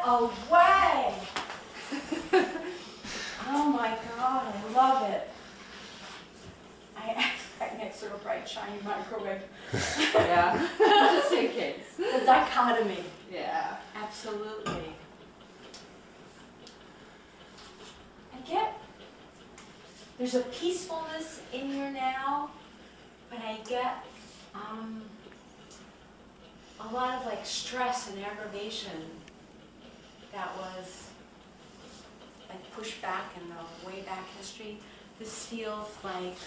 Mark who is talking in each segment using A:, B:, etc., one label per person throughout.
A: away. Oh my God, I love it. Right next to a bright, shiny microwave.
B: Yeah, just in case.
A: The dichotomy.
B: Yeah.
A: Absolutely. There's a peacefulness in here now, but I get a lot of like stress and aggravation that was like pushed back in the way back history. This feels like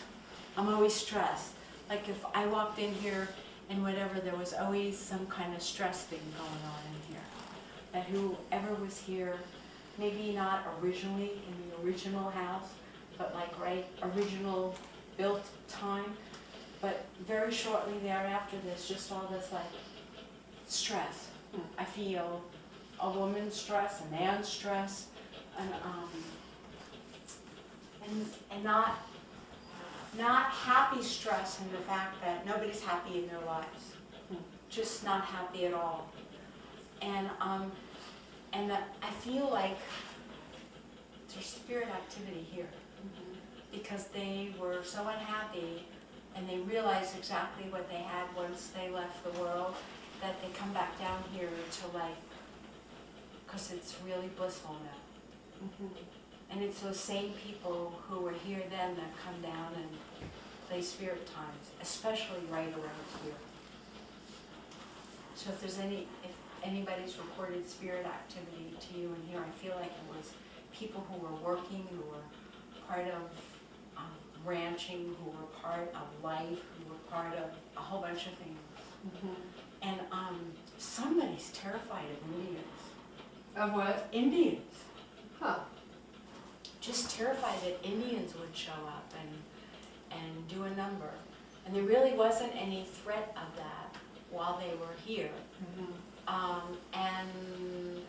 A: I'm always stressed. Like if I walked in here and whatever, there was always some kind of stress thing going on in here. That whoever was here, maybe not originally in the original house, but like original built time, but very shortly thereafter there's just all this like stress. I feel a woman's stress, a man's stress, and not happy stress in the fact that nobody's happy in their lives, just not happy at all, and I feel like there's spirit activity here. Because they were so unhappy and they realized exactly what they had once they left the world, that they come back down here to like, because it's really blissful now. And it's those same people who were here then that come down and play spirit times, especially right around here. So if anybody's reported spirit activity to you in here, I feel like it was people who were working, who were part of ranching, who were part of life, who were part of a whole bunch of things. And somebody's terrified of Indians.
B: Of what?
A: Indians.
B: Huh.
A: Just terrified that Indians would show up and do a number. And there really wasn't any threat of that while they were here. And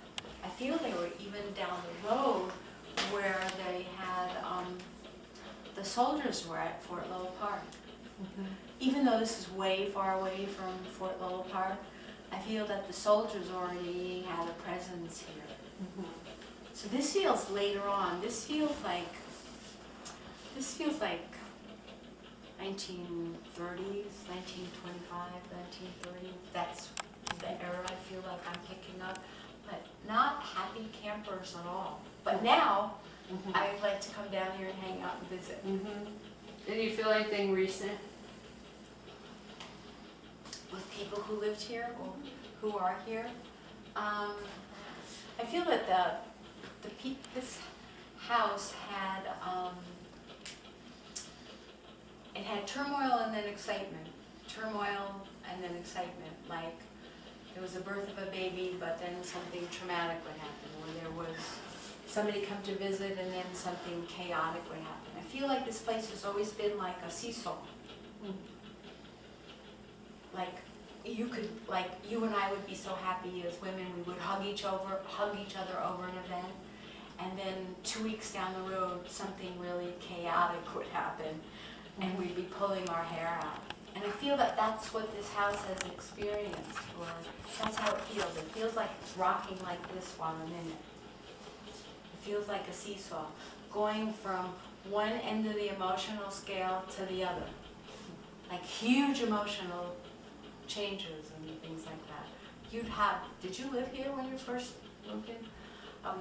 A: I feel they were even down the road where they had the soldiers were at Fort Lowell Park. Even though this is way far away from Fort Lowell Park, I feel that the soldiers already had a presence here. So this feels later on. This feels like 1930s, 1925, 1930. That's the era I feel like I'm picking up. But not happy campers at all. But now, I like to come down here and hang out and visit.
B: Did you feel anything recent?
A: With people who lived here or who are here, I feel that this house had it had turmoil and then excitement, turmoil and then excitement. Like there was the birth of a baby, but then something traumatic would happen, or there was somebody come to visit and then something chaotic would happen. I feel like this place has always been like a seesaw. Like you and I would be so happy as women, we would hug each other over an event, and then 2 weeks down the road something really chaotic would happen, and we'd be pulling our hair out. And I feel that that's what this house has experienced, or that's how it feels. It feels like it's rocking like this while I'm in it. It feels like a seesaw, going from one end of the emotional scale to the other. Like huge emotional changes and things like that. Did you live here when you first moved in?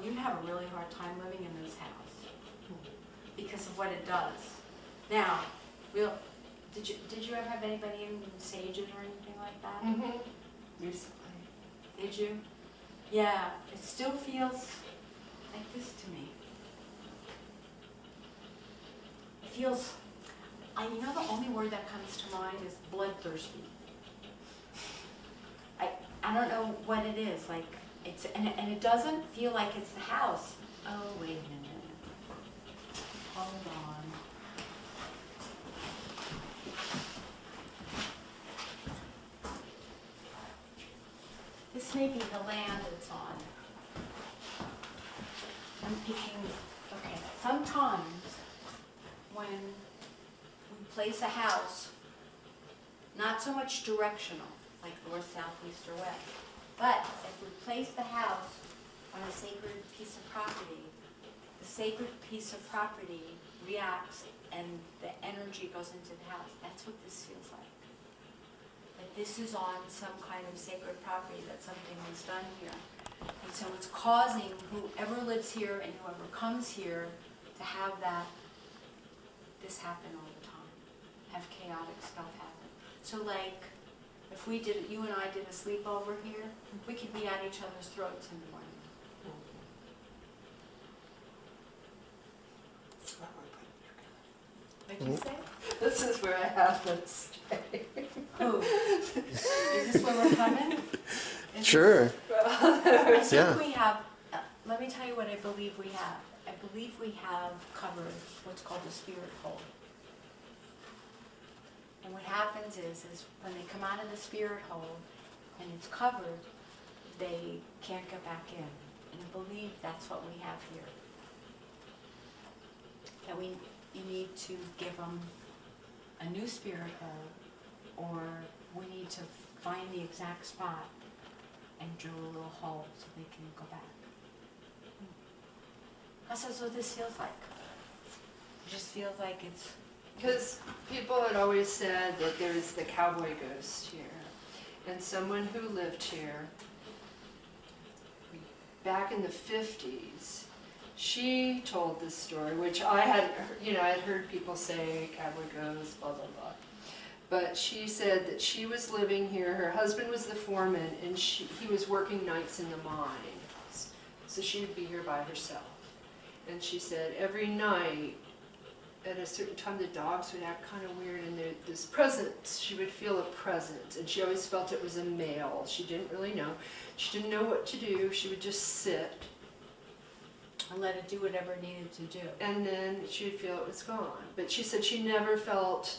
A: You'd have a really hard time living in this house because of what it does. Now, did you ever have anybody in Sages or anything like that?
B: Recently.
A: Did you? Yeah, it still feels like this to me. It feels, you know, the only word that comes to mind is bloodthirsty. I don't know what it is, like, and it doesn't feel like it's the house. Oh, wait a minute. Hold on. This may be the land it's on. I'm thinking, okay, sometimes when we place a house, not so much directional, like north, south, east, or west, but if we place the house on a sacred piece of property, the sacred piece of property reacts and the energy goes into the house. That's what this feels like. That this is on some kind of sacred property, that something was done here. And so it's causing whoever lives here and whoever comes here to have this happen all the time. Have chaotic stuff happen. So like, if you and I did a sleepover here, we could be at each other's throats in the morning. What'd you say?
B: This is where I have them stay.
A: Who? Is this where we're coming?
C: Sure.
A: I think
C: Yeah.
A: we have, let me tell you what I believe we have. I believe we have covered what's called the spirit hole. And what happens is when they come out of the spirit hole and it's covered, they can't get back in. And I believe that's what we have here. That you need to give them a new spirit hole, or we need to find the exact spot and drill a little hole so they can go back. That's what this feels like. It just feels like it's...
B: Because people had always said that there's the cowboy ghost here. And someone who lived here back in the 50s, she told this story, which I had, I'd heard people say cowboy ghost, blah, blah, blah. But she said that she was living here, her husband was the foreman, and he was working nights in the mines. So she would be here by herself. And she said every night, at a certain time, the dogs would act kind of weird, and this presence, she would feel a presence, and she always felt it was a male. She didn't really know. She didn't know what to do. She would just sit.
A: And let it do whatever it needed to do.
B: And then she would feel it was gone. But she said she never felt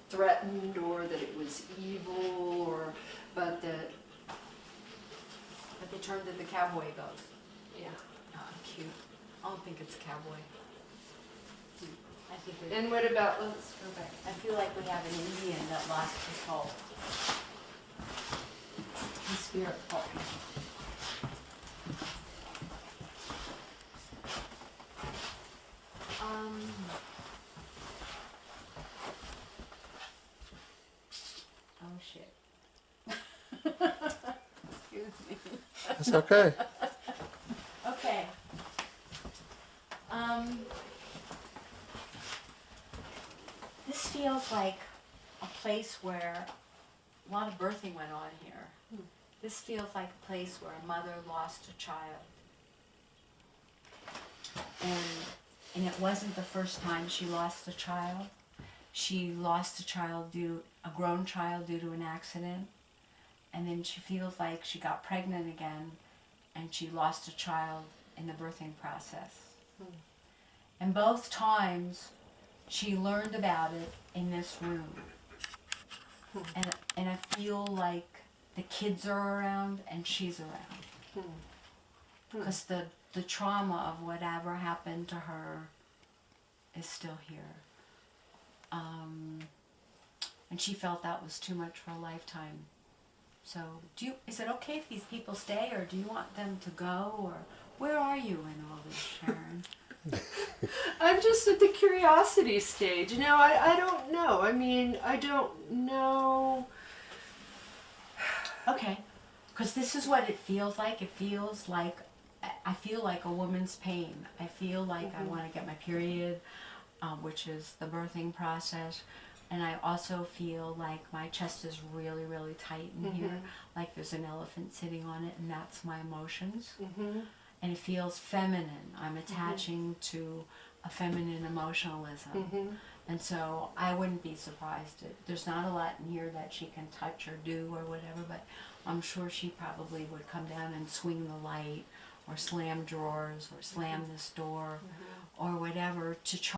B: threatened or that it was evil, but that...
A: But they turned to the cowboy ghost.
B: Yeah.
A: Oh, cute. I don't think it's a cowboy. I think we...
B: And what about, let's go back.
A: I feel like we have an Indian that lost his soul. His spirit hole. Oh shit. Excuse me.
C: That's okay.
A: Okay. This feels like a place where a lot of birthing went on here. This feels like a place where a mother lost a child. And it wasn't the first time she lost a child. She lost a grown child due to an accident. And then she feels like she got pregnant again and she lost a child in the birthing process. And both times she learned about it in this room. And I feel like the kids are around and she's around. Because the trauma of whatever happened to her is still here. And she felt that was too much for a lifetime. So, is it okay if these people stay, or do you want them to go, or where are you in all this, Sharon?
B: I'm just at the curiosity stage. I don't know. I don't know.
A: Okay, because this is what it feels like. It feels like, I feel like a woman's pain. I feel like I want to get my period, which is the birthing process. And I also feel like my chest is really, really tight in here, like there's an elephant sitting on it, and that's my emotions. And it feels feminine. I'm attaching to a feminine emotionalism. And so I wouldn't be surprised. There's not a lot in here that she can touch or do or whatever, but I'm sure she probably would come down and swing the light or slam drawers or slam this door or whatever to try